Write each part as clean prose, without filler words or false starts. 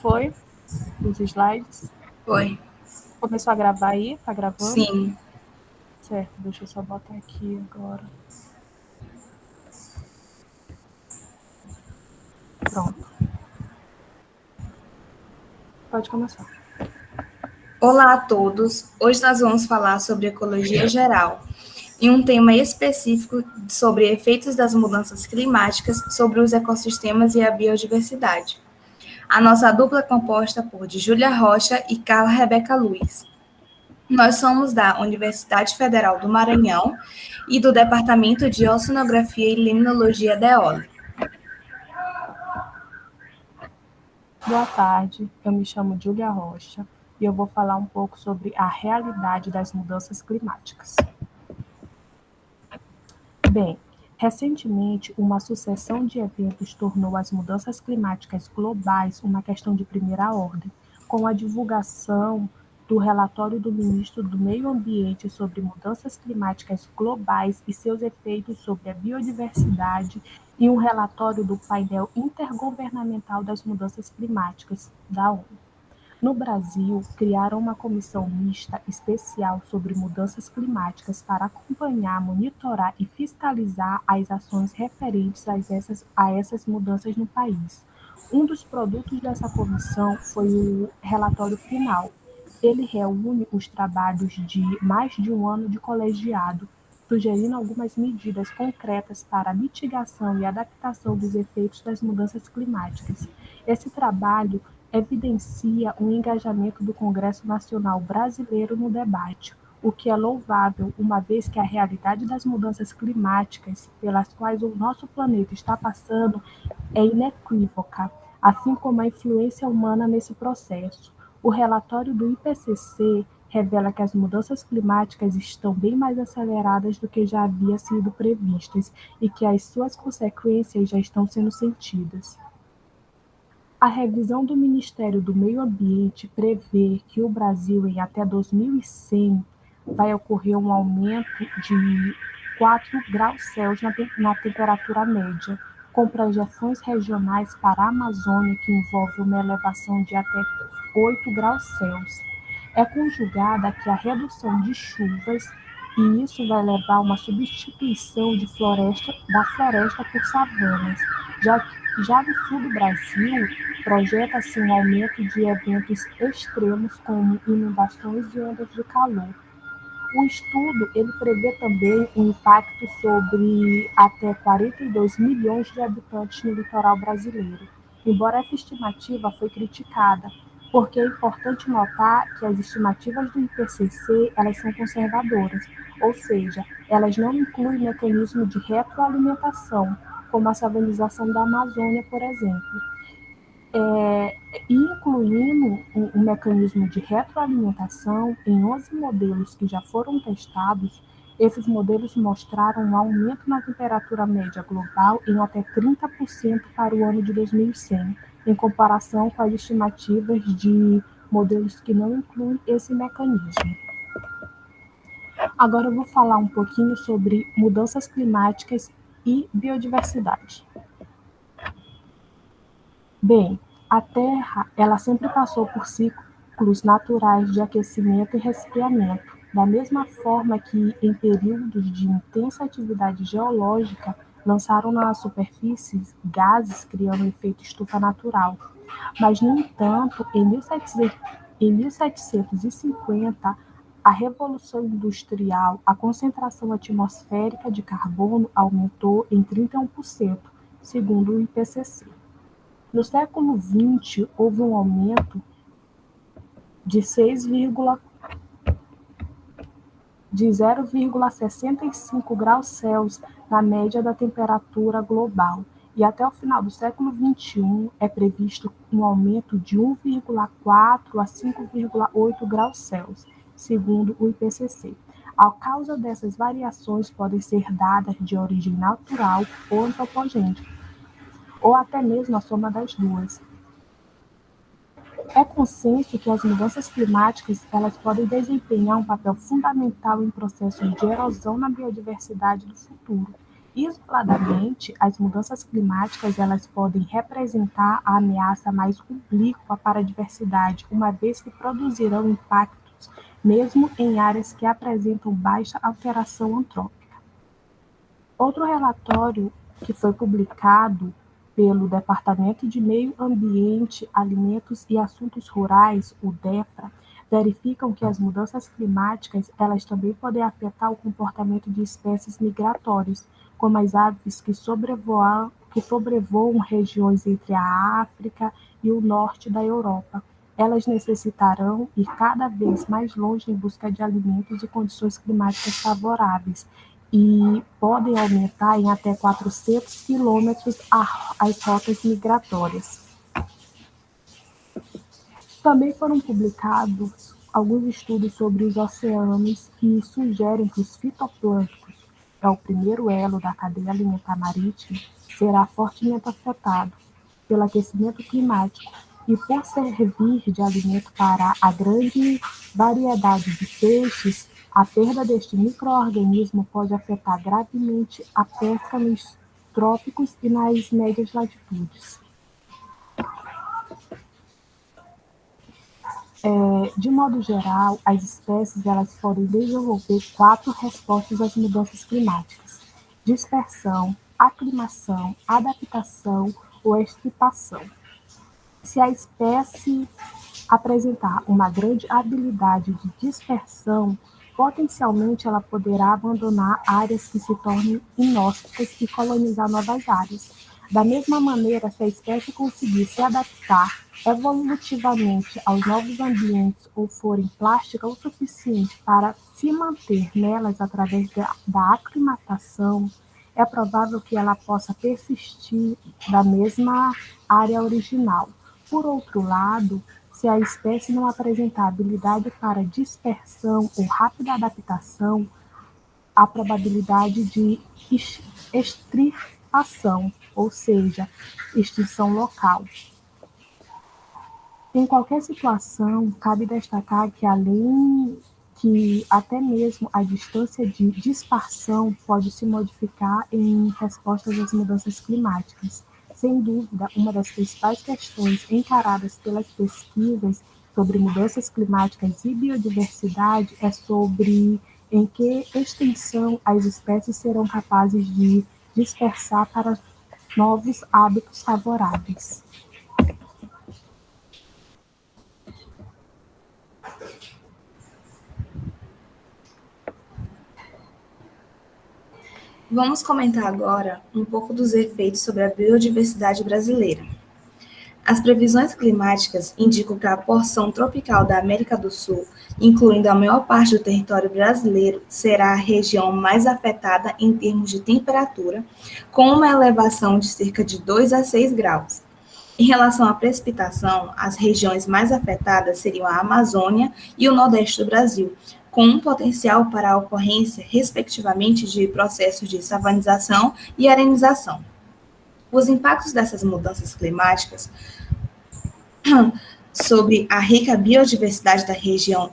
Foi? Os slides? Foi. Começou a gravar aí? Tá gravando? Sim. Certo, deixa eu só botar aqui agora. Pronto. Pode começar. Olá a todos. Hoje nós vamos falar sobre ecologia geral e um tema específico sobre efeitos das mudanças climáticas sobre os ecossistemas e a biodiversidade. A nossa dupla é composta por Júlia Rocha e Carla Rebeca Luiz. Nós somos da Universidade Federal do Maranhão e do Departamento de Oceanografia e Limnologia DEOLI. Boa tarde, eu me chamo Júlia Rocha e eu vou falar um pouco sobre a realidade das mudanças climáticas. Bem, recentemente, uma sucessão de eventos tornou as mudanças climáticas globais uma questão de primeira ordem, com a divulgação do relatório do Ministro do Meio Ambiente sobre mudanças climáticas globais e seus efeitos sobre a biodiversidade e um relatório do painel intergovernamental das mudanças climáticas da ONU. No Brasil, criaram uma comissão mista especial sobre mudanças climáticas para acompanhar, monitorar e fiscalizar as ações referentes a essas mudanças no país. Um dos produtos dessa comissão foi o relatório final. Ele reúne os trabalhos de mais de um ano de colegiado, sugerindo algumas medidas concretas para a mitigação e adaptação dos efeitos das mudanças climáticas. Esse trabalho evidencia o engajamento do Congresso Nacional Brasileiro no debate, o que é louvável, uma vez que a realidade das mudanças climáticas pelas quais o nosso planeta está passando é inequívoca, assim como a influência humana nesse processo. O relatório do IPCC revela que as mudanças climáticas estão bem mais aceleradas do que já havia sido previstas e que as suas consequências já estão sendo sentidas. A revisão do Ministério do Meio Ambiente prevê que o Brasil, em até 2100, vai ocorrer um aumento de 4 graus Celsius na temperatura média, com projeções regionais para a Amazônia, que envolve uma elevação de até 8 graus Celsius. É conjugada que a redução de chuvas, e isso vai levar a uma substituição da floresta por savanas, já no sul do Brasil, projeta-se um aumento de eventos extremos como inundações e ondas de calor. O estudo ele prevê também um impacto sobre até 42 milhões de habitantes no litoral brasileiro. Embora essa estimativa foi criticada, porque é importante notar que as estimativas do IPCC elas são conservadoras, ou seja, elas não incluem mecanismo de retroalimentação, como a savanização da Amazônia, por exemplo. Incluindo um mecanismo de retroalimentação em 11 modelos que já foram testados, esses modelos mostraram um aumento na temperatura média global em até 30% para o ano de 2100, em comparação com as estimativas de modelos que não incluem esse mecanismo. Agora eu vou falar um pouquinho sobre mudanças climáticas e biodiversidade. Bem, a Terra, ela sempre passou por ciclos naturais de aquecimento e resfriamento, da mesma forma que, em períodos de intensa atividade geológica, lançaram na superfície gases criando um efeito estufa natural. Mas, no entanto, em 1750, a Revolução Industrial, a concentração atmosférica de carbono aumentou em 31%, segundo o IPCC. No século XX, houve um aumento de 0,65 graus Celsius na média da temperatura global, e até o final do século XXI é previsto um aumento de 1,4 a 5,8 graus Celsius, segundo o IPCC. A causa dessas variações podem ser dadas de origem natural ou antropogênica, ou até mesmo a soma das duas. É consenso que as mudanças climáticas elas podem desempenhar um papel fundamental em processos de erosão na biodiversidade do futuro. Isoladamente, as mudanças climáticas elas podem representar a ameaça mais oblíqua para a diversidade, uma vez que produzirão impactos mesmo em áreas que apresentam baixa alteração antrópica. Outro relatório que foi publicado pelo Departamento de Meio Ambiente, Alimentos e Assuntos Rurais, o DEFRA, verificam que as mudanças climáticas elas também podem afetar o comportamento de espécies migratórias, como as aves que sobrevoam regiões entre a África e o norte da Europa. Elas necessitarão ir cada vez mais longe em busca de alimentos e condições climáticas favoráveis, e podem aumentar em até 400 quilômetros as rotas migratórias. Também foram publicados alguns estudos sobre os oceanos que sugerem que os fitoplânctons, que é o primeiro elo da cadeia alimentar marítima, será fortemente afetado pelo aquecimento climático e por servir de alimento para a grande variedade de peixes, a perda deste micro-organismo pode afetar gravemente a pesca nos trópicos e nas médias latitudes. De modo geral, as espécies elas podem desenvolver 4 respostas às mudanças climáticas: dispersão, aclimação, adaptação ou extirpação. Se a espécie apresentar uma grande habilidade de dispersão, potencialmente ela poderá abandonar áreas que se tornem inóspitas e colonizar novas áreas. Da mesma maneira, se a espécie conseguir se adaptar evolutivamente aos novos ambientes ou forem plástica o suficiente para se manter nelas através da aclimatação, é provável que ela possa persistir da mesma área original. Por outro lado, se a espécie não apresentar habilidade para dispersão ou rápida adaptação, a probabilidade de extirpação, ou seja, extinção local. Em qualquer situação, cabe destacar que até mesmo a distância de dispersão pode se modificar em resposta às mudanças climáticas. Sem dúvida, uma das principais questões encaradas pelas pesquisas sobre mudanças climáticas e biodiversidade é sobre em que extensão as espécies serão capazes de dispersar para novos hábitos favoráveis. Vamos comentar agora um pouco dos efeitos sobre a biodiversidade brasileira. As previsões climáticas indicam que a porção tropical da América do Sul, incluindo a maior parte do território brasileiro, será a região mais afetada em termos de temperatura, com uma elevação de cerca de 2 a 6 graus. Em relação à precipitação, as regiões mais afetadas seriam a Amazônia e o Nordeste do Brasil, com um potencial para a ocorrência, respectivamente, de processos de savanização e arenização. Os impactos dessas mudanças climáticas sobre a rica biodiversidade da região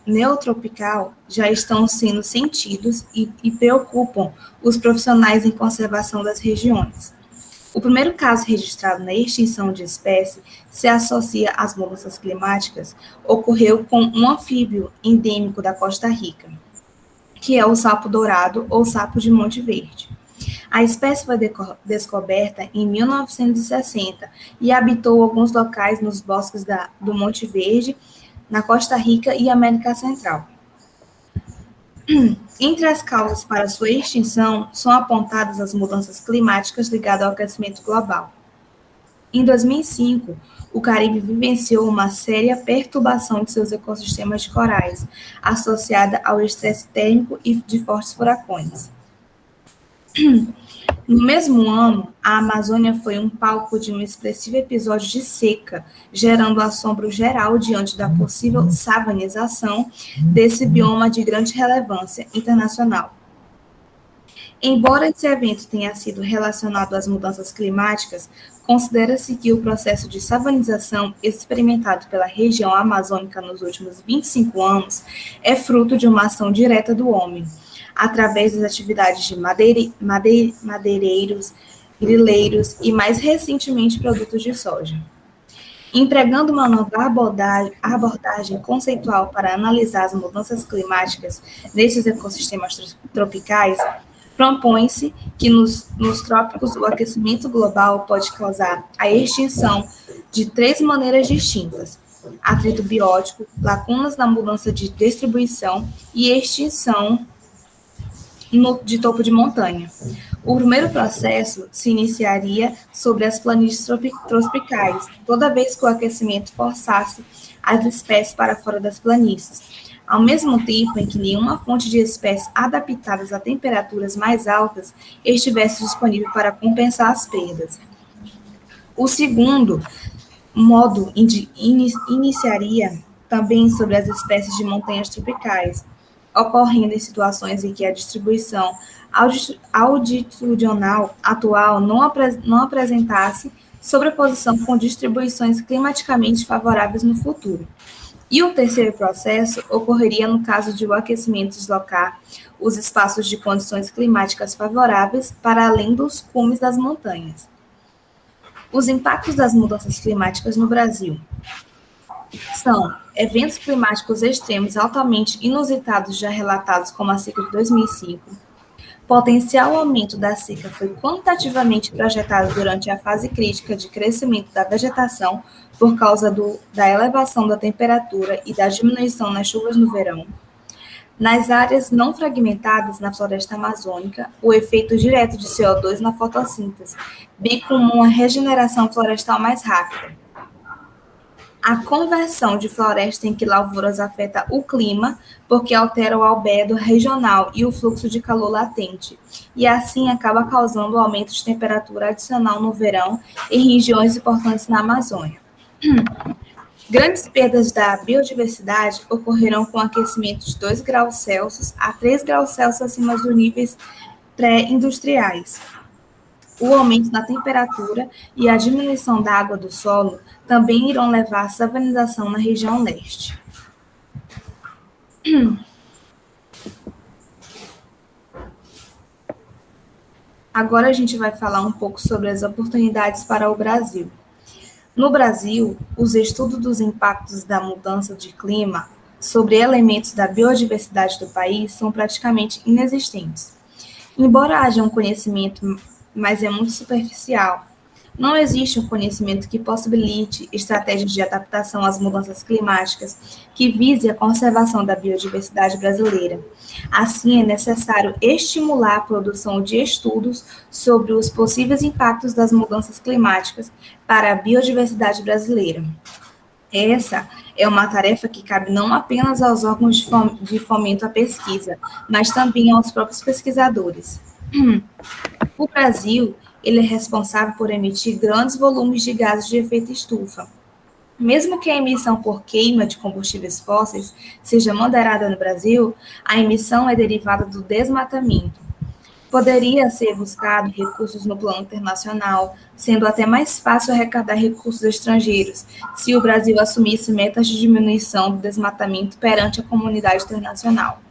neotropical já estão sendo sentidos e preocupam os profissionais em conservação das regiões. O primeiro caso registrado na extinção de espécie se associa às mudanças climáticas, ocorreu com um anfíbio endêmico da Costa Rica, que é o sapo-dourado ou sapo de Monte Verde. A espécie foi descoberta em 1960 e habitou alguns locais nos bosques do Monte Verde, na Costa Rica e América Central. Entre as causas para sua extinção são apontadas as mudanças climáticas ligadas ao aquecimento global. Em 2005, o Caribe vivenciou uma séria perturbação de seus ecossistemas de corais, associada ao estresse térmico e de fortes furacões. No mesmo ano, a Amazônia foi um palco de um expressivo episódio de seca, gerando assombro geral diante da possível savanização desse bioma de grande relevância internacional. Embora esse evento tenha sido relacionado às mudanças climáticas, considera-se que o processo de savanização experimentado pela região amazônica nos últimos 25 anos é fruto de uma ação direta do homem. através das atividades de madeireiros, grileiros e, mais recentemente, produtos de soja. Empregando uma nova abordagem conceitual para analisar as mudanças climáticas nesses ecossistemas tropicais, propõe-se que nos trópicos o aquecimento global pode causar a extinção de três maneiras distintas: atrito biótico, lacunas na mudança de distribuição e extinção de topo de montanha. O primeiro processo se iniciaria sobre as planícies tropicais, toda vez que o aquecimento forçasse as espécies para fora das planícies, ao mesmo tempo em que nenhuma fonte de espécies adaptadas a temperaturas mais altas estivesse disponível para compensar as perdas. O segundo modo iniciaria também sobre as espécies de montanhas tropicais, ocorrendo em situações em que a distribuição altitudinal atual não apresentasse sobreposição com distribuições climaticamente favoráveis no futuro. E o terceiro processo ocorreria no caso de o aquecimento deslocar os espaços de condições climáticas favoráveis para além dos cumes das montanhas. Os impactos das mudanças climáticas no Brasil são eventos climáticos extremos altamente inusitados já relatados, como a seca de 2005. Potencial aumento da seca foi quantitativamente projetado durante a fase crítica de crescimento da vegetação por causa da elevação da temperatura e da diminuição nas chuvas no verão. Nas áreas não fragmentadas na floresta amazônica, o efeito direto de CO2 na fotossíntese, bem como uma regeneração florestal mais rápida. A conversão de floresta em que lavouras afeta o clima, porque altera o albedo regional e o fluxo de calor latente, e assim acaba causando o aumento de temperatura adicional no verão em regiões importantes na Amazônia. Grandes perdas da biodiversidade ocorreram com aquecimento de 2 graus Celsius a 3 graus Celsius acima dos níveis pré-industriais. O aumento da temperatura e a diminuição da água do solo também irão levar à savanização na região leste. Agora a gente vai falar um pouco sobre as oportunidades para o Brasil. No Brasil, os estudos dos impactos da mudança de clima sobre elementos da biodiversidade do país são praticamente inexistentes. Embora haja um conhecimento, mas é muito superficial. Não existe um conhecimento que possibilite estratégias de adaptação às mudanças climáticas que vise a conservação da biodiversidade brasileira. Assim, é necessário estimular a produção de estudos sobre os possíveis impactos das mudanças climáticas para a biodiversidade brasileira. Essa é uma tarefa que cabe não apenas aos órgãos de fomento à pesquisa, mas também aos próprios pesquisadores. O Brasil, ele é responsável por emitir grandes volumes de gases de efeito estufa. Mesmo que a emissão por queima de combustíveis fósseis seja moderada no Brasil, a emissão é derivada do desmatamento. Poderia ser buscado recursos no plano internacional, sendo até mais fácil arrecadar recursos estrangeiros, se o Brasil assumisse metas de diminuição do desmatamento perante a comunidade internacional.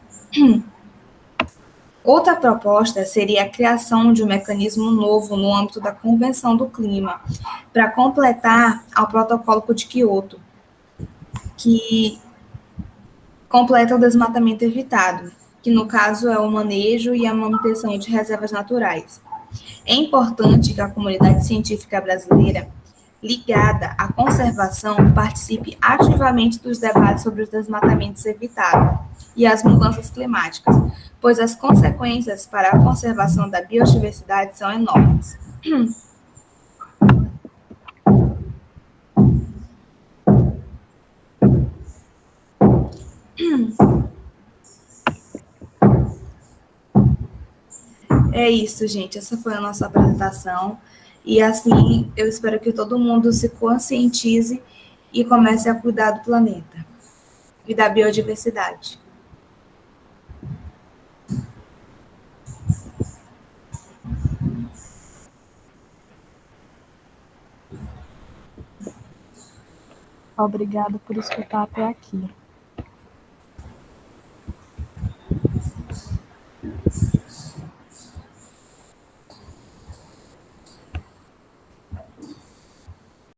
Outra proposta seria a criação de um mecanismo novo no âmbito da Convenção do Clima, para completar ao Protocolo de Quioto, que completa o desmatamento evitado, que no caso é o manejo e a manutenção de reservas naturais. É importante que a comunidade científica brasileira, ligada à conservação, participe ativamente dos debates sobre os desmatamentos evitados e as mudanças climáticas, pois as consequências para a conservação da biodiversidade são enormes. É isso, gente. Essa foi a nossa apresentação. E assim, eu espero que todo mundo se conscientize e comece a cuidar do planeta e da biodiversidade. Obrigada por escutar até aqui.